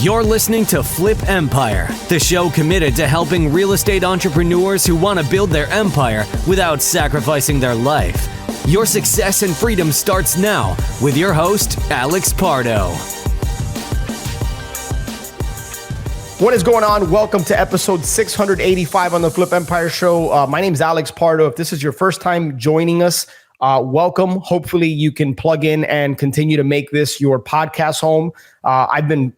You're listening to Flip Empire, the show committed to helping real estate entrepreneurs who want to build their empire without sacrificing their life. Your success and freedom starts now with your host, Alex Pardo. What is going on? Welcome to episode 685 on the Flip Empire Show. My name is Alex Pardo. If this is your first time joining us, welcome. Hopefully you can plug in and continue to make this your podcast home. I've been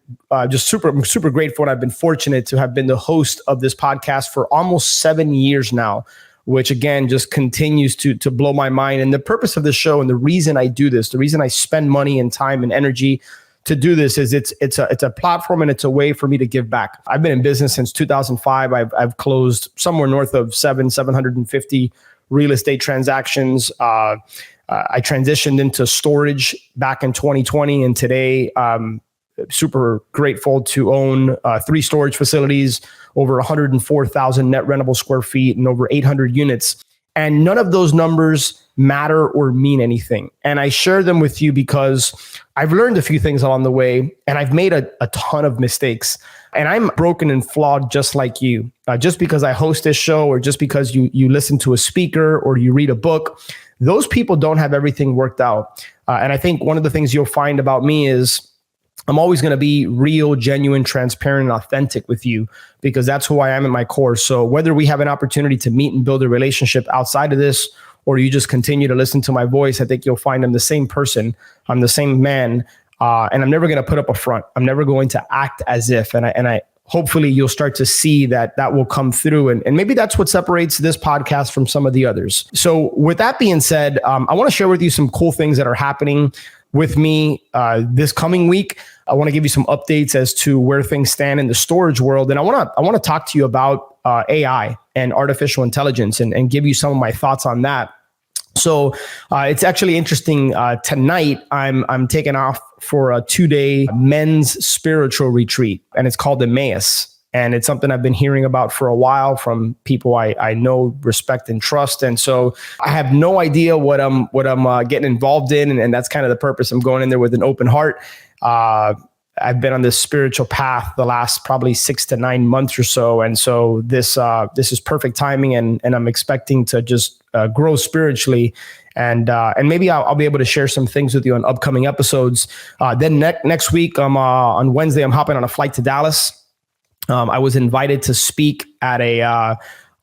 just super grateful, and I've been fortunate to have been the host of this podcast for almost 7 years now, which again just continues to blow my mind. And the purpose of this show, and the reason I do this, the reason I spend money and time and energy to do this, is it's a platform and it's a way for me to give back. I've been in business since 2005. I've closed somewhere north of 750 real estate transactions. I transitioned into storage back in 2020, and today I'm super grateful to own 3 storage facilities, over 104,000 net rentable square feet, and over 800 units. And none of those numbers matter or mean anything. And I share them with you because I've learned a few things along the way, and I've made a ton of mistakes. And I'm broken and flawed just like you. Just because I host this show, or just because you listen to a speaker or you read a book, those people don't have everything worked out. And I think one of the things you'll find about me is I'm always going to be real, genuine, transparent, and authentic with you, because that's who I am at my core. So whether we have an opportunity to meet and build a relationship outside of this, or you just continue to listen to my voice, I think you'll find I'm the same person. I'm the same man. And I'm never going to put up a front. I'm never going to act as if. And I hopefully you'll start to see that will come through. And maybe that's what separates this podcast from some of the others. So with that being said, I want to share with you some cool things that are happening with me this coming week. I want to give you some updates as to where things stand in the storage world. And I want to talk to you about AI and artificial intelligence, and give you some of my thoughts on that. So it's actually interesting. Tonight, I'm taking off for a 2-day men's spiritual retreat, and it's called Emmaus. And it's something I've been hearing about for a while from people I know, respect, and trust. And so I have no idea what I'm getting involved in, and that's kind of the purpose. I'm going in there with an open heart. I've been on this spiritual path the last probably 6 to 9 months or so. And so this is perfect timing, and I'm expecting to just grow spiritually. And maybe I'll be able to share some things with you on upcoming episodes. Then next week, on Wednesday, I'm hopping on a flight to Dallas. I was invited to speak at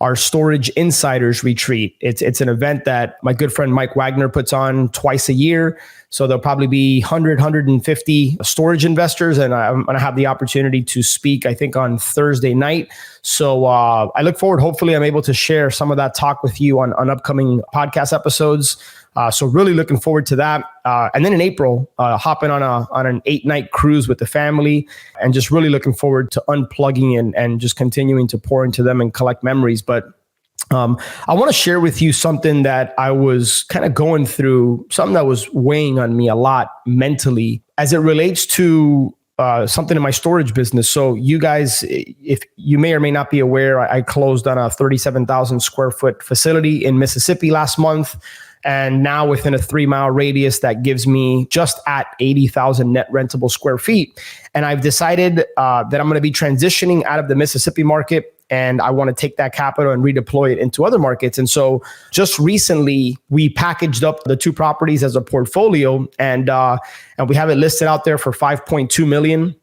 our Storage Insiders Retreat. It's an event that my good friend Mike Wagner puts on twice a year. So there'll probably be 150 storage investors, and I'm going to have the opportunity to speak, I think, on Thursday night. So I look forward. Hopefully, I'm able to share some of that talk with you on upcoming podcast episodes. So really looking forward to that. And then in April, hopping on an 8-night cruise with the family, and just really looking forward to unplugging and just continuing to pour into them and collect memories. But I want to share with you something that I was kind of going through, something that was weighing on me a lot mentally as it relates to something in my storage business. So you guys, if you may or may not be aware, I closed on a 37,000 square foot facility in Mississippi last month. And now within a 3-mile radius, that gives me just at 80,000 net rentable square feet. And I've decided that I'm going to be transitioning out of the Mississippi market, and I want to take that capital and redeploy it into other markets. And so just recently, we packaged up the 2 properties as a portfolio, and we have it listed out there for $5.2 million.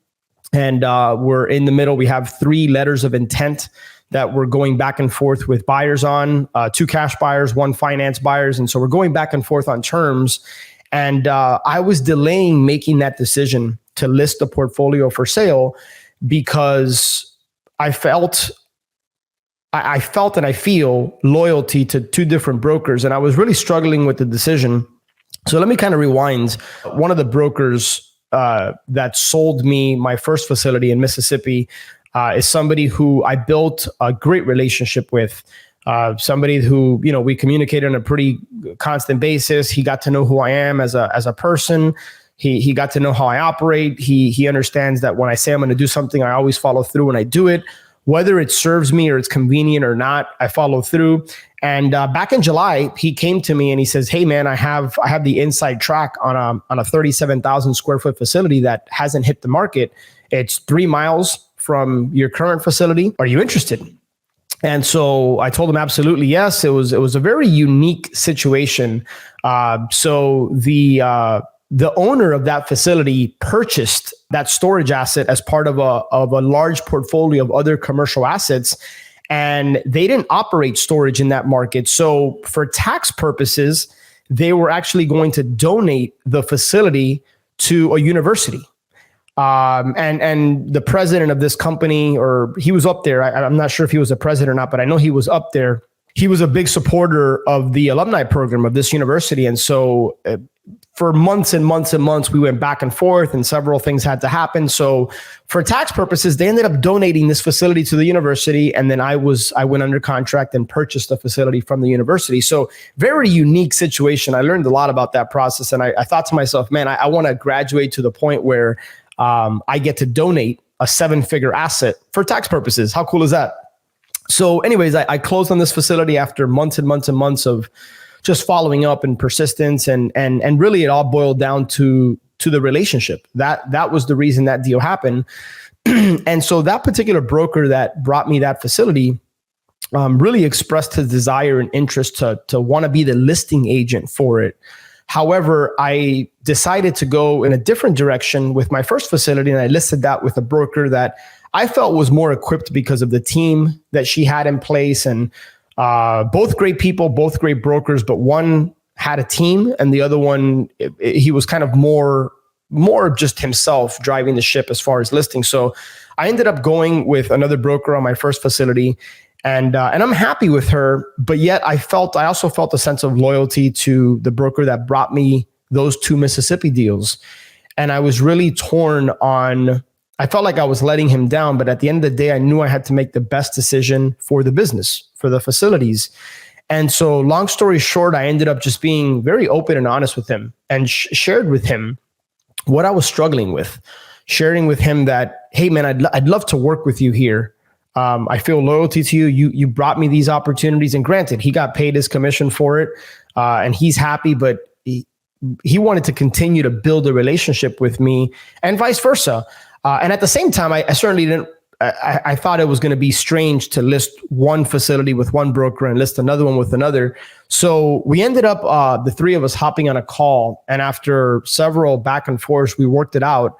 And we're in the middle. We have 3 letters of intent that we're going back and forth with buyers on, 2 cash buyers, 1 finance buyers. And so we're going back and forth on terms. And I was delaying making that decision to list the portfolio for sale because I felt and I feel loyalty to 2 different brokers. And I was really struggling with the decision. So let me kind of rewind. One of the brokers that sold me my first facility in Mississippi is somebody who I built a great relationship with, somebody who, we communicated on a pretty constant basis. He got to know who I am as a person. He got to know how I operate. He understands that when I say I'm going to do something, I always follow through and I do it. whether it serves me or it's convenient or not, I follow through. And back in July, he came to me and he says, "Hey man, I have the inside track on a 37,000 square foot facility that hasn't hit the market. It's 3 miles from your current facility. Are you interested?" And so I told him absolutely yes. It was a very unique situation. So the owner of that facility purchased that storage asset as part of a large portfolio of other commercial assets, and they didn't operate storage in that market. So for tax purposes, they were actually going to donate the facility to a university. And the president of this company, or he was up there. I'm not sure if he was the president or not, but I know he was up there. He was a big supporter of the alumni program of this university. And so for months and months and months, we went back and forth and several things had to happen. So for tax purposes, they ended up donating this facility to the university. And then I went under contract and purchased the facility from the university. So very unique situation. I learned a lot about that process. And I thought to myself, man, I want to graduate to the point where I get to donate a 7-figure asset for tax purposes. How cool is that? So anyways, I closed on this facility after months and months and months of just following up and persistence. And really it all boiled down to the relationship. That was the reason that deal happened. And so that particular broker that brought me that facility really expressed his desire and interest to want to be the listing agent for it. However, I decided to go in a different direction with my first facility, and I listed that with a broker that I felt was more equipped because of the team that she had in place. And both great people, both great brokers, but one had a team and the other one, he was kind of more just himself driving the ship as far as listing. So I ended up going with another broker on my first facility. And I'm happy with her, but yet I also felt a sense of loyalty to the broker that brought me those 2 Mississippi deals. And I was really torn on, I felt like I was letting him down, but at the end of the day, I knew I had to make the best decision for the business, for the facilities. And so long story short, I ended up just being very open and honest with him and shared with him what I was struggling with, sharing with him that, hey man, I'd love to work with you here. I feel loyalty to you. You brought me these opportunities, and granted, he got paid his commission for it, and he's happy. But he wanted to continue to build a relationship with me, and vice versa. And at the same time, I certainly didn't. I thought it was going to be strange to list one facility with one broker and list another one with another. So we ended up the 3 of us hopping on a call, and after several back and forths, we worked it out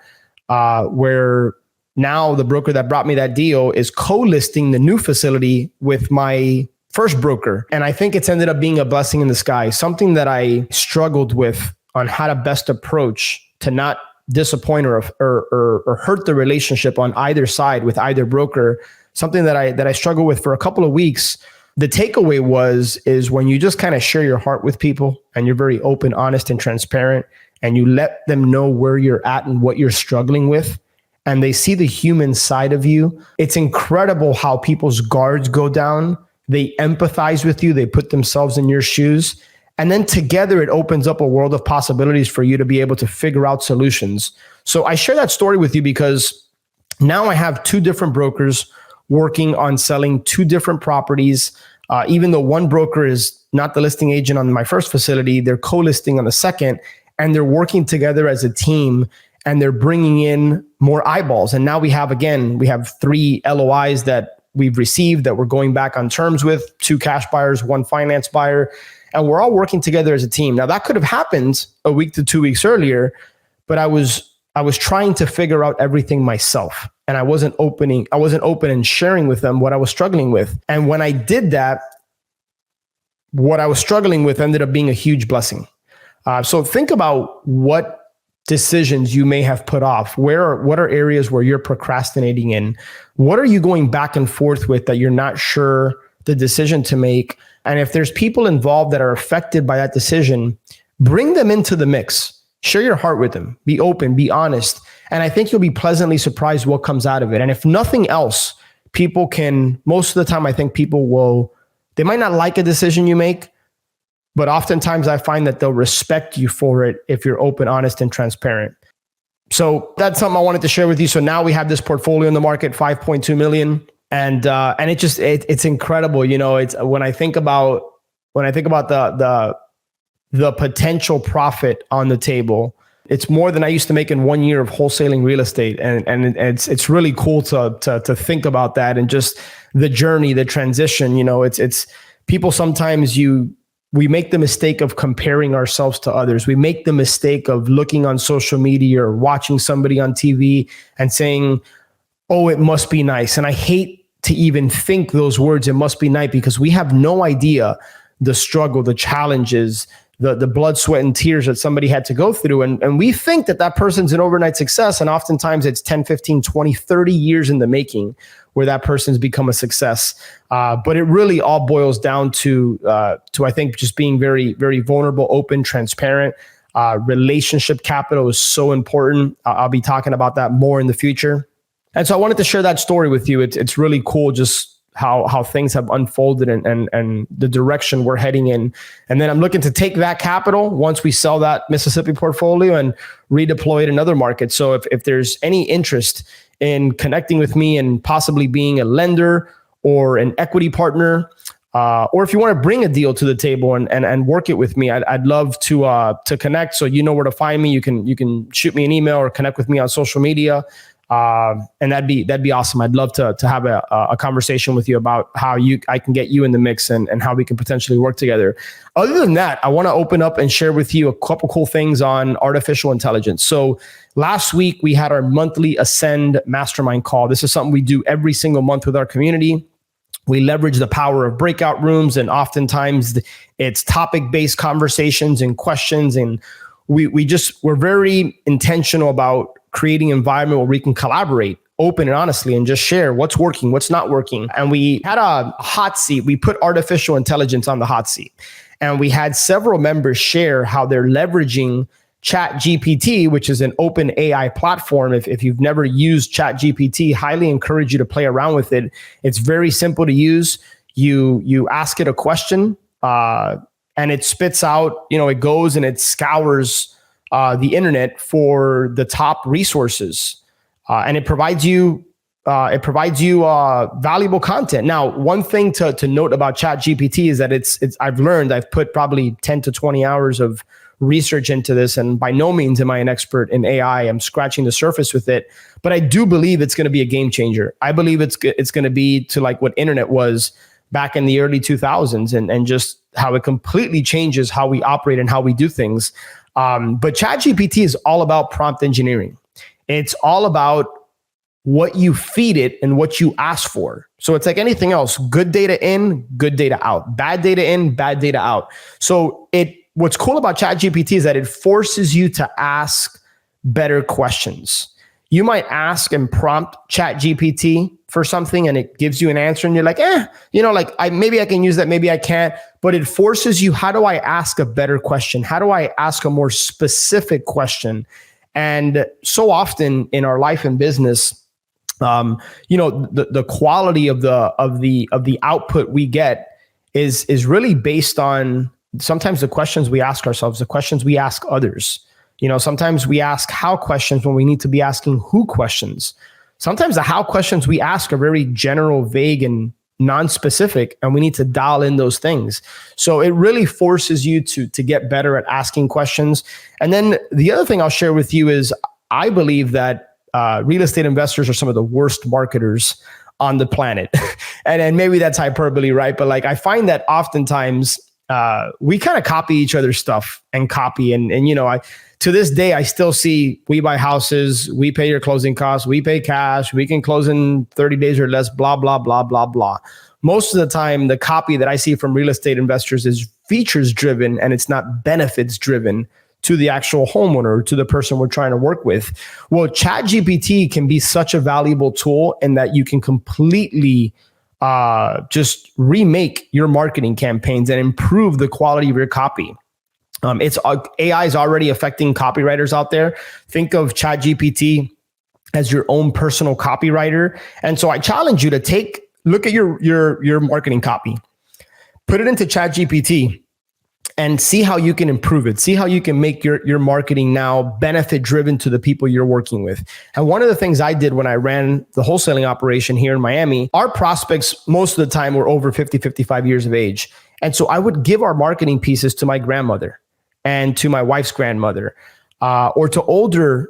where. Now the broker that brought me that deal is co-listing the new facility with my first broker. And I think it's ended up being a blessing in disguise, something that I struggled with on how to best approach to not disappoint or hurt the relationship on either side with either broker, something that I struggled with for a couple of weeks. The takeaway is when you just kind of share your heart with people and you're very open, honest, and transparent, and you let them know where you're at and what you're struggling with, and they see the human side of you, it's incredible how people's guards go down. They empathize with you. They put themselves in your shoes. And then together, it opens up a world of possibilities for you to be able to figure out solutions. So I share that story with you because now I have 2 different brokers working on selling 2 different properties. Even though one broker is not the listing agent on my first facility, they're co-listing on the second, and they're working together as a team. And they're bringing in more eyeballs. And now we have 3 LOIs that we've received that we're going back on terms with, 2 cash buyers, 1 finance buyer, and we're all working together as a team. Now that could have happened a week to 2 weeks earlier, but I was trying to figure out everything myself. And I wasn't open and sharing with them what I was struggling with. And when I did that, what I was struggling with ended up being a huge blessing. So think about what decisions you may have put off. What are areas where you're procrastinating in? What are you going back and forth with that you're not sure the decision to make? And if there's people involved that are affected by that decision, bring them into the mix. Share your heart with them. Be open, be honest. And I think you'll be pleasantly surprised what comes out of it. And if nothing else, most of the time, I think they might not like a decision you make, but oftentimes I find that they'll respect you for it if you're open, honest, and transparent. So that's something I wanted to share with you. So now we have this portfolio in the market, 5.2 million. And it's incredible. It's when I think about the potential profit on the table, it's more than I used to make in 1 year of wholesaling real estate. And it's really cool to think about that, and just the journey, the transition. It's people sometimes we make the mistake of comparing ourselves to others. We make the mistake of looking on social media or watching somebody on TV and saying, oh, it must be nice. And I hate to even think those words, it must be nice, because we have no idea the struggle, the challenges, the blood, sweat, and tears that somebody had to go through. And we think that person's an overnight success. And oftentimes it's 10, 15, 20, 30 years in the making where that person's become a success. But it really all boils down to I think, just being very, very vulnerable, open, transparent. Relationship capital is so important. I'll be talking about that more in the future. And so I wanted to share that story with you. It's really cool just how things have unfolded and the direction we're heading in. And then I'm looking to take that capital once we sell that Mississippi portfolio and redeploy it in other markets. So if there's any interest in connecting with me and possibly being a lender or an equity partner, or if you want to bring a deal to the table and work it with me, I'd love to connect. So you know where to find me. You can shoot me an email or connect with me on social media. And that'd be awesome. I'd love to have a conversation with you about how I can get you in the mix and how we can potentially work together. Other than that, I want to open up and share with you a couple cool things on artificial intelligence. So last week we had our monthly Ascend mastermind call. This is something we do every single month with our community. We leverage the power of breakout rooms, and oftentimes it's topic-based conversations and questions. And we're very intentional about creating an environment where we can collaborate open and honestly and just share what's working, what's not working. And we had a hot seat. We put artificial intelligence on the hot seat. And we had several members share how they're leveraging ChatGPT, which is an open AI platform. If you've never used ChatGPT, highly encourage you to play around with it. It's very simple to use. You ask it a question, and it spits out, it goes and it scours the internet for the top resources, and it provides you valuable content. Now, one thing to note about ChatGPT is that I've put probably 10 to 20 hours of research into this, and by no means am I an expert in AI. I'm scratching the surface with it, but I do believe it's going to be a game changer. I believe it's going to be to like what internet was back in the early 2000s, and just how it completely changes how we operate and how we do things. But ChatGPT is all about prompt engineering. It's all about what you feed it and what you ask for. So it's like anything else: good data in, good data out; bad data in, bad data out. So what's cool about ChatGPT is that it forces you to ask better questions. You might ask and prompt ChatGPT for something and it gives you an answer and you're like, maybe I can use that, maybe I can't. But it forces you, how do I ask a better question? How do I ask a more specific question? And so often in our life and business, the quality of the output we get is really based on sometimes the questions we ask ourselves, the questions we ask others. Sometimes we ask how questions when we need to be asking who questions. Sometimes the how questions we ask are very general, vague, and non-specific, and we need to dial in those things. So it really forces you to get better at asking questions. And then the other thing I'll share with you is I believe that real estate investors are some of the worst marketers on the planet. and maybe that's hyperbole, right? But like I find that oftentimes we kind of copy each other's stuff and copy. And to this day, I still see we buy houses, we pay your closing costs, we pay cash, we can close in 30 days or less, blah, blah, blah, blah, blah. Most of the time, the copy that I see from real estate investors is features driven and it's not benefits driven to the actual homeowner or to the person we're trying to work with. Well, ChatGPT can be such a valuable tool in that you can completely just remake your marketing campaigns and improve the quality of your copy. AI is already affecting copywriters out there. Think of ChatGPT as your own personal copywriter. And so I challenge you to look at your marketing copy, put it into ChatGPT and see how you can improve it. See how you can make your marketing now benefit driven to the people you're working with. And one of the things I did when I ran the wholesaling operation here in Miami, our prospects most of the time were over 50, 55 years of age. And so I would give our marketing pieces to my grandmother and to my wife's grandmother, or to older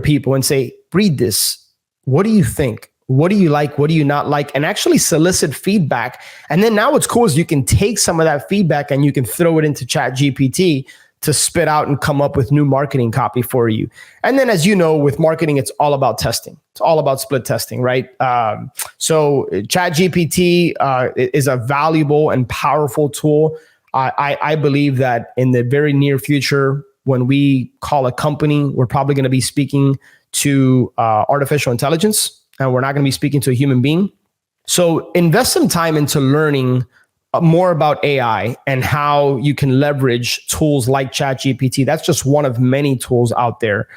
people and say, read this. What do you think? What do you like? What do you not like? And actually solicit feedback. And then now what's cool is you can take some of that feedback and you can throw it into ChatGPT to spit out and come up with new marketing copy for you. And then, as you know, with marketing, it's all about testing. It's all about split testing, right? So ChatGPT is a valuable and powerful tool. I believe that in the very near future, when we call a company, we're probably going to be speaking to artificial intelligence, and we're not going to be speaking to a human being. So invest some time into learning more about AI and how you can leverage tools like ChatGPT. That's just one of many tools out there.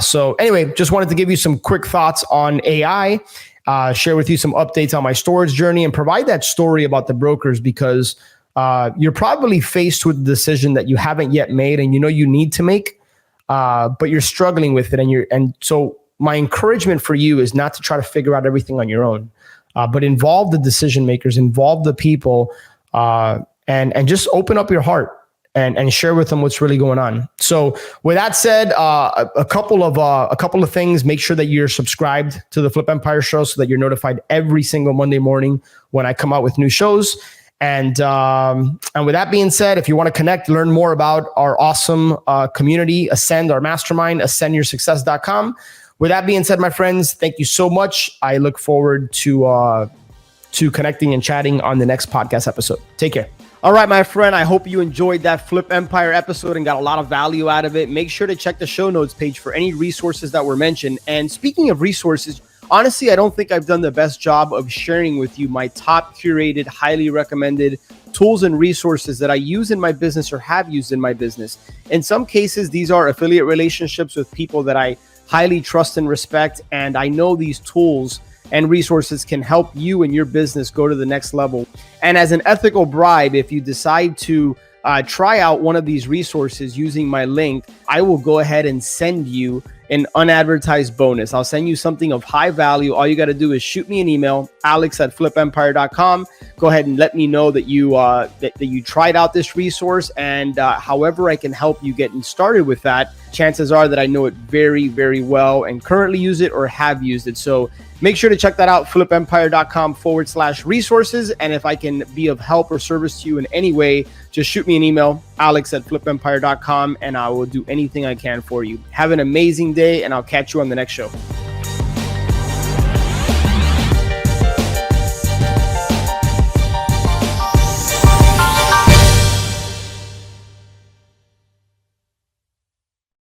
So anyway, just wanted to give you some quick thoughts on AI, share with you some updates on my storage journey, and provide that story about the brokers, because you're probably faced with a decision that you haven't yet made and you know you need to make, but you're struggling with it. And so my encouragement for you is not to try to figure out everything on your own, but involve the decision makers, involve the people, and just open up your heart and share with them what's really going on. So with that said, a couple of things. Make sure that you're subscribed to the Flip Empire Show so that you're notified every single Monday morning when I come out with new shows. And with that being said, if you want to connect, learn more about our awesome community, Ascend, our mastermind, ascendyoursuccess.com. With that being said, my friends, thank you so much. I look forward to connecting and chatting on the next podcast episode. Take care. All right, my friend, I hope you enjoyed that Flip Empire episode and got a lot of value out of it. Make sure to check the show notes page for any resources that were mentioned. And speaking of resources, honestly, I don't think I've done the best job of sharing with you my top curated, highly recommended tools and resources that I use in my business or have used in my business. In some cases, these are affiliate relationships with people that I highly trust and respect. And I know these tools and resources can help you and your business go to the next level. And as an ethical bribe, if you decide to try out one of these resources using my link, I will go ahead and send you an unadvertised bonus. I'll send you something of high value. All you got to do is shoot me an email, alex@flipempire.com. Go ahead and let me know that you tried out this resource, and however I can help you getting started with that. Chances are that I know it very, very well and currently use it or have used it. So make sure to check that out, flipempire.com/resources. And if I can be of help or service to you in any way, just shoot me an email, alex@flipempire.com, and I will do anything I can for you. Have an amazing day, and I'll catch you on the next show.